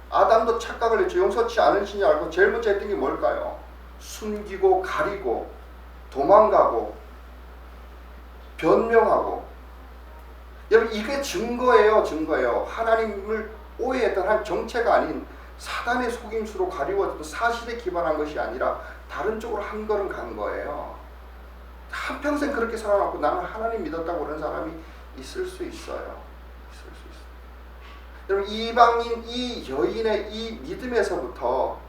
아담도 착각을 했죠. 용서치 않으시니 알고 제일 먼저 했던 게 뭘까요? 숨기고 가리고 도망가고 변명하고. 여러분, 이게 증거예요. 증거예요. 하나님을 오해했던 한 정체가 아닌 사단의 속임수로 가리워졌던 사실에 기반한 것이 아니라 다른 쪽으로 한 걸음 간 거예요. 한평생 그렇게 살아왔고 나는 하나님 믿었다고 그런 사람이 있을 수 있어요. 있을 수 있어요. 여러분, 이방인 이 여인의 이 믿음에서부터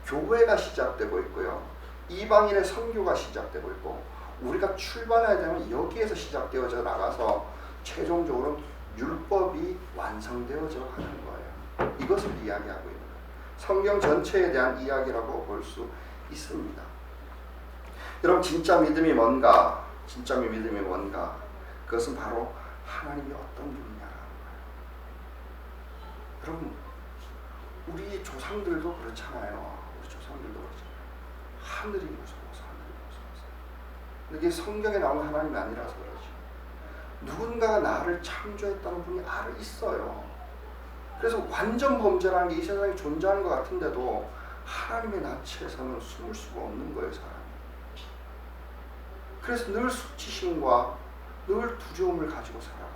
교회가 시작되고 있고요. 이방인의 선교가 시작되고 있고, 우리가 출발해야 되면 여기에서 시작되어져 나가서 최종적으로 율법이 완성되어져 가는 거예요. 이것을 이야기하고 있는 거예요. 성경 전체에 대한 이야기라고 볼 수 있습니다. 여러분, 진짜 믿음이 뭔가? 진짜 믿음이 뭔가? 그것은 바로 하나님이 어떤 분이냐라는 거예요. 여러분, 우리 조상들도 그렇잖아요. 우리 조상들도 그렇잖아요. 하늘이 무서워서, 하늘이 무서워서. 근데 이게 성경에 나오는 하나님이 아니라서 그러지. 누군가가 나를 창조했다는 분이 알아 있어요. 그래서 완전 범죄라는 게 이 세상에 존재하는 것 같은데도 하나님의 낯에서는 숨을 수가 없는 거예요, 사람이. 그래서 늘 수치심과 늘 두려움을 가지고 살아가요.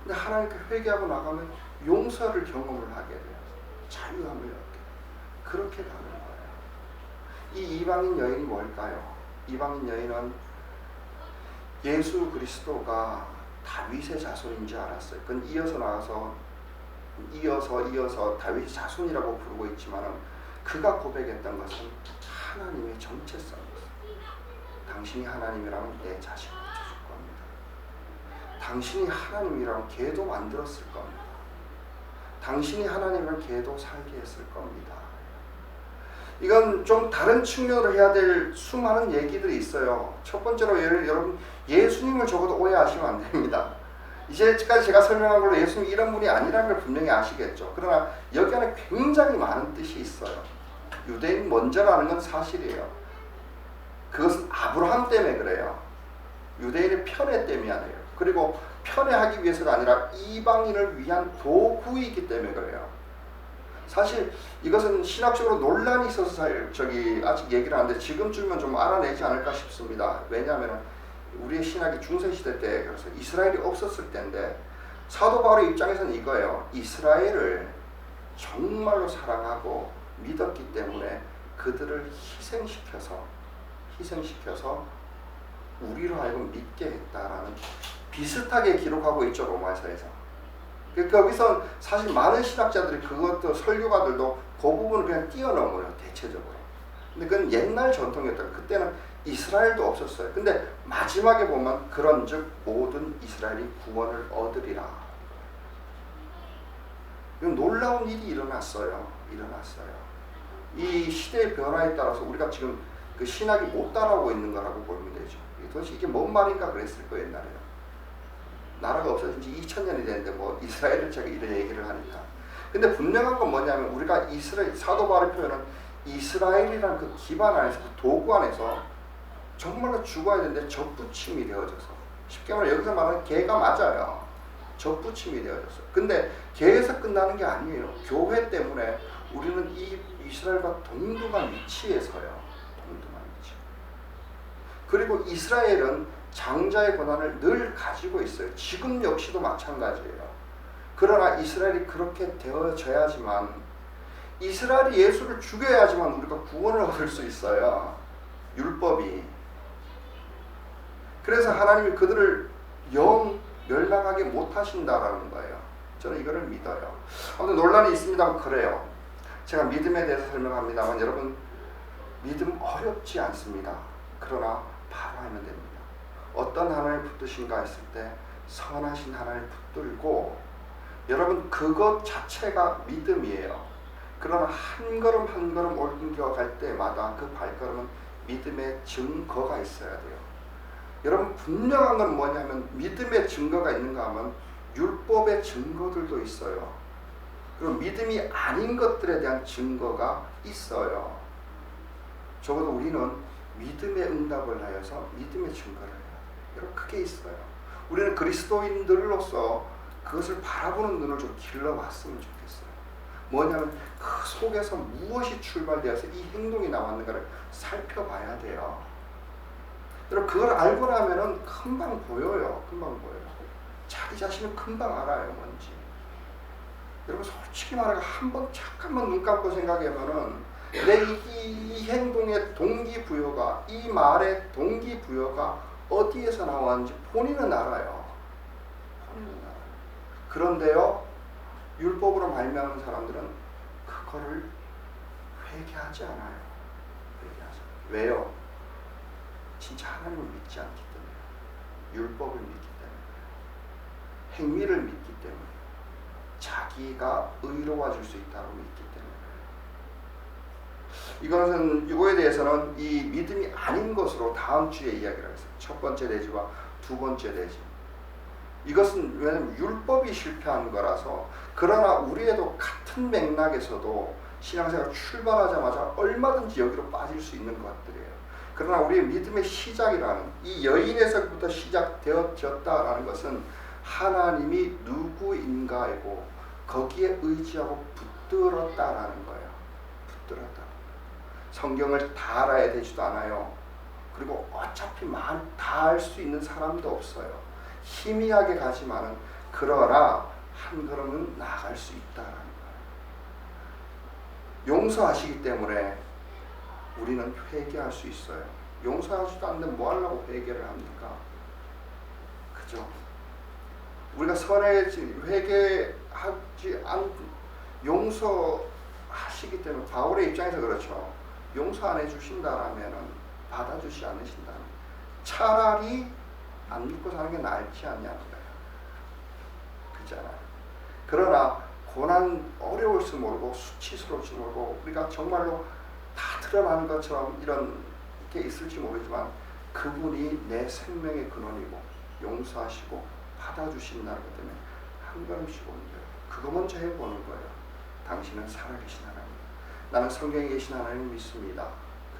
근데 하나님께 회개하고 나가면 용서를 경험을 하게 돼요. 자유함을 얻게 돼요. 그렇게 가는 거예요. 이 이방인 여인이 뭘까요? 이방인 여인은 예수 그리스도가 다윗의 자손인지 알았어요. 그건 이어서 나와서 이어서 다윗의 자손이라고 부르고 있지만 그가 고백했던 것은 하나님의 정체성이었어요. 당신이 하나님이라면 내 자식을 붙여줄 겁니다. 당신이 하나님이라면 걔도 만들었을 겁니다. 당신이 하나님이라면 걔도 살게 했을 겁니다. 이건 좀 다른 측면으로 해야 될 수많은 얘기들이 있어요. 첫 번째로 여러분, 예수님을 적어도 오해하시면 안 됩니다. 이제까지 제가 설명한 걸로 예수님이 이런 분이 아니라는 걸 분명히 아시겠죠. 그러나 여기 안에 굉장히 많은 뜻이 있어요. 유대인 먼저라는 건 사실이에요. 그것은 아브라함 때문에 그래요. 유대인의 편애 때문이 아니에요. 그리고 편애하기 위해서가 아니라 이방인을 위한 도구이기 때문에 그래요. 사실 이것은 신학적으로 논란이 있어서 아직 얘기를 하는데 지금쯤은 좀 알아내지 않을까 싶습니다. 왜냐하면 우리의 신학이 중세시대 때, 그래서 이스라엘이 없었을 때인데, 사도 바울의 입장에서는 이거예요. 이스라엘을 정말로 사랑하고 믿었기 때문에 그들을 희생시켜서 우리로 하여금 믿게 했다라는 비슷하게 기록하고 있죠, 로마서에서. 거기서 사실 많은 신학자들이 그것도 설교가들도 그 부분을 그냥 뛰어넘어요, 대체적으로. 근데 그건 옛날 전통이었다. 그때는 이스라엘도 없었어요. 근데 마지막에 보면 그런즉 모든 이스라엘이 구원을 얻으리라. 이건 놀라운 일이 일어났어요. 이 시대의 변화에 따라서 우리가 지금 그 신학이 못 따라오고 있는 거라고 보면 되죠. 도대체 이게 뭔 말인가 그랬을 거예요, 옛날에는. 나라가 없어진 지 2000년이 됐는데 뭐 이스라엘을 제가 이런 얘기를 하니까. 근데 분명한 건 뭐냐면 우리가 이스라엘, 사도 바울의 표현은 이스라엘이라는 그 기반 안에서, 그 도구 안에서 정말로 죽어야 되는데 접붙임이 되어져서, 쉽게 말해 여기서 말하는 개가 맞아요. 접붙임이 되어졌어요. 근데 개에서 끝나는 게 아니에요. 교회 때문에 우리는 이 이스라엘과 동등한 위치에 서요. 동등한 위치. 그리고 이스라엘은 장자의 권한을 늘 가지고 있어요. 지금 역시도 마찬가지예요. 그러나 이스라엘이 그렇게 되어져야지만, 이스라엘이 예수를 죽여야지만 우리가 구원을 얻을 수 있어요. 율법이. 그래서 하나님이 그들을 영 멸망하게 못하신다라는 거예요. 저는 이거를 믿어요. 아무튼 논란이 있습니다만 그래요. 제가 믿음에 대해서 설명합니다만 여러분, 믿음 어렵지 않습니다. 그러나 바로 하면 됩니다. 어떤 하나님을 붙드신가 했을 때 선하신 하나님을 붙들고, 여러분 그것 자체가 믿음이에요. 그러나 한 걸음 한 걸음 옮겨갈 때마다 그 발걸음은 믿음의 증거가 있어야 돼요. 여러분 분명한 건 뭐냐면 믿음의 증거가 있는가 하면 율법의 증거들도 있어요. 그리고 믿음이 아닌 것들에 대한 증거가 있어요. 적어도 우리는 믿음의 응답을 하여서 믿음의 증거를 해요. 여러분 그게 있어요. 우리는 그리스도인들로서 그것을 바라보는 눈을 좀 길러왔으면 좋겠어요. 뭐냐면 그 속에서 무엇이 출발되어서 이 행동이 나왔는가를 살펴봐야 돼요. 여러분 그걸 알고 나면은 금방 보여요. 자기 자신은 금방 알아요, 뭔지. 여러분 솔직히 말하면 한번 잠깐만 눈 감고 생각해보면은 내 이 행동의 동기부여가, 이 말의 동기부여가 어디에서 나왔는지 본인은 알아요. 그런데요, 율법으로 말미암은 사람들은 그거를 회개하지 않아요. 왜요? 진짜 하나님을 믿지 않기 때문에, 율법을 믿기 때문에, 행위를 믿기 때문에, 자기가 의로워질 수 있다고 믿기 때문에. 이거에 대해서는 이 믿음이 아닌 것으로 다음 주에 이야기를 하겠습니다. 첫 번째 내지와 두 번째 내지. 이것은 왜냐하면 율법이 실패한 거라서. 그러나 우리에도 같은 맥락에서도 신앙생활 출발하자마자 얼마든지 여기로 빠질 수 있는 것들이에요. 그러나 우리의 믿음의 시작이라는, 이 여인에서부터 시작되어졌다라는 것은 하나님이 누구인가이고 거기에 의지하고 붙들었다라는 거예요. 붙들었다. 성경을 다 알아야 되지도 않아요. 그리고 어차피 다 알 수 있는 사람도 없어요. 희미하게 가지만은 그러나 한 걸음은 나아갈 수 있다라는 거예요. 용서하시기 때문에 우리는 회개할 수 있어요. 용서하지도 않는데 뭐 하려고 회개를 합니까? 그죠? 우리가 회개하지 용서하시기 때문에, 바울의 입장에서 그렇죠. 용서 안 해주신다라면, 받아주지 않으신다면 차라리 안 믿고 사는 게 낫지 않냐는 거예요. 그렇잖아요. 그러나 고난 어려울지 모르고 수치스러울지 모르고 우리가 정말로 다 드러나는 것처럼 이런 게 있을지 모르지만 그분이 내 생명의 근원이고 용서하시고 받아주신다는 것 때문에 한 걸음씩 옮겨요. 그거 먼저 해보는 거예요. 당신은 살아계신 하나님, 나는 성경에 계신 하나님을 믿습니다.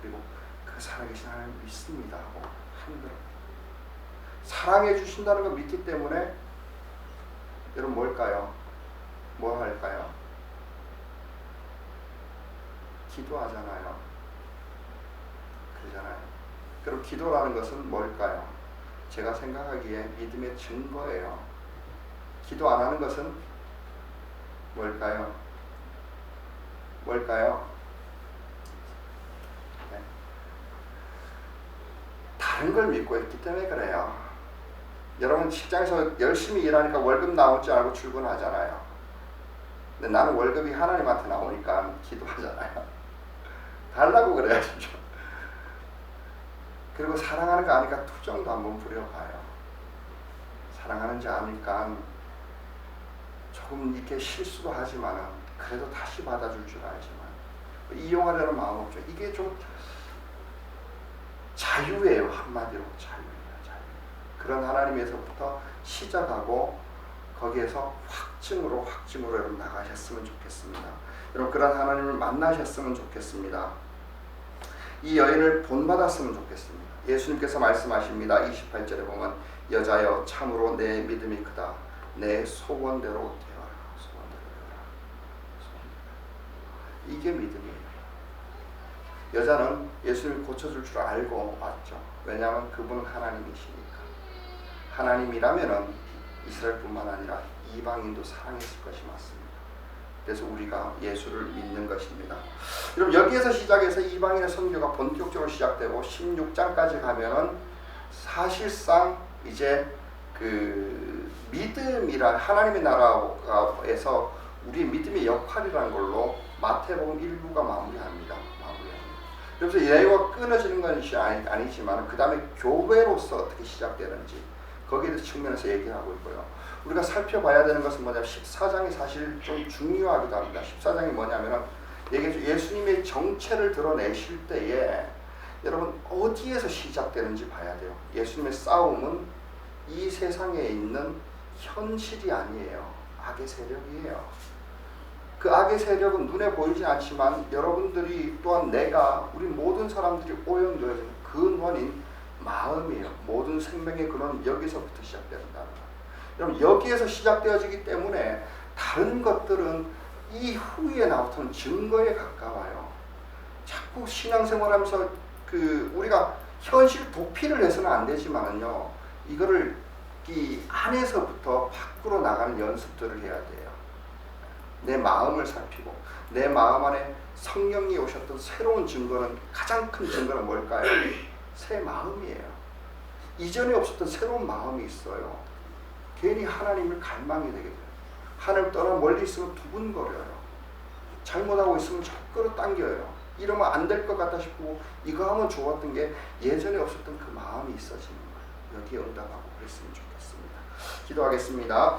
그리고 그 살아계신 하나님을 믿습니다 하고 한 걸음. 사랑해 주신다는 걸 믿기 때문에 여러분 뭘까요? 뭐 할까요? 기도하잖아요. 그러잖아요. 그럼 기도라는 것은 뭘까요? 제가 생각하기에 믿음의 증거예요. 기도 안 하는 것은 뭘까요? 뭘까요? 네. 다른 걸 믿고 있기 때문에 그래요. 여러분 직장에서 열심히 일하니까 월급 나올 줄 알고 출근하잖아요. 근데 나는 월급이 하나님한테 나오니까 기도하잖아요. 달라고 그래야죠. 그리고 사랑하는 거 아니까 투정도 한번 부려봐요. 사랑하는지 아니까 조금 이렇게 실수도 하지만은 그래도 다시 받아줄 줄 알지만 이용하려는 마음 없죠. 이게 좀 자유예요. 한마디로 자유예요. 자유. 그런 하나님에서부터 시작하고 거기에서 확증으로 여러분 나가셨으면 좋겠습니다. 여러분 그런 하나님을 만나셨으면 좋겠습니다. 이 여인을 본받았으면 좋겠습니다. 예수님께서 말씀하십니다. 28절에 보면 여자여 참으로 내 믿음이 크다. 내 소원대로 되어라. 소원대로 되어라. 이게 믿음이에요. 여자는 예수님이 고쳐줄 줄 알고 왔죠. 왜냐하면 그분은 하나님이시니까. 하나님이라면은 이스라엘뿐만 아니라 이방인도 사랑했을 것이 맞습니다. 그래서 우리가 예수를 믿는 것입니다. 여러분 여기에서 시작해서 이방인의 선교가 본격적으로 시작되고 16장까지 가면은 사실상 이제 그 믿음이란 하나님의 나라에서 우리의 믿음의 역할이라는 걸로 마태복음 1부가 마무리합니다. 그래서 예수가 끊어지는 것이 아니지만 그 다음에 교회로서 어떻게 시작되는지 거기에 대해서 측면에서 얘기하고 있고요. 우리가 살펴봐야 되는 것은 뭐냐면 14장이 사실 좀 중요하기도 합니다. 14장이 뭐냐면은 예수님의 정체를 드러내실 때에 여러분 어디에서 시작되는지 봐야 돼요. 예수님의 싸움은 이 세상에 있는 현실이 아니에요. 악의 세력이에요. 그 악의 세력은 눈에 보이지 않지만 여러분들이 또한 내가 우리 모든 사람들이 오염되어지는 그 원인 마음이에요. 모든 생명의 근원 여기서부터 시작된다는 거예요. 여러분 여기에서 시작되어지기 때문에 다른 것들은 이후에 나오는 증거에 가까워요. 자꾸 신앙생활하면서 우리가 현실 도피를 해서는 안 되지만요. 이거를 이 안에서부터 밖으로 나가는 연습들을 해야 돼요. 내 마음을 살피고 내 마음 안에 성령이 오셨던 새로운 증거는 가장 큰 증거는 뭘까요? 새 마음이에요. 이전에 없었던 새로운 마음이 있어요. 괜히 하나님을 갈망이 되게 돼요. 하나님 떠나 멀리 있으면 두근거려요. 잘못하고 있으면 자꾸 끌어당겨요. 이러면 안 될 것 같다 싶고 이거 하면 좋았던 게 예전에 없었던 그 마음이 있어지는 거예요. 여기에 응답하고 그랬으면 좋겠습니다. 기도하겠습니다.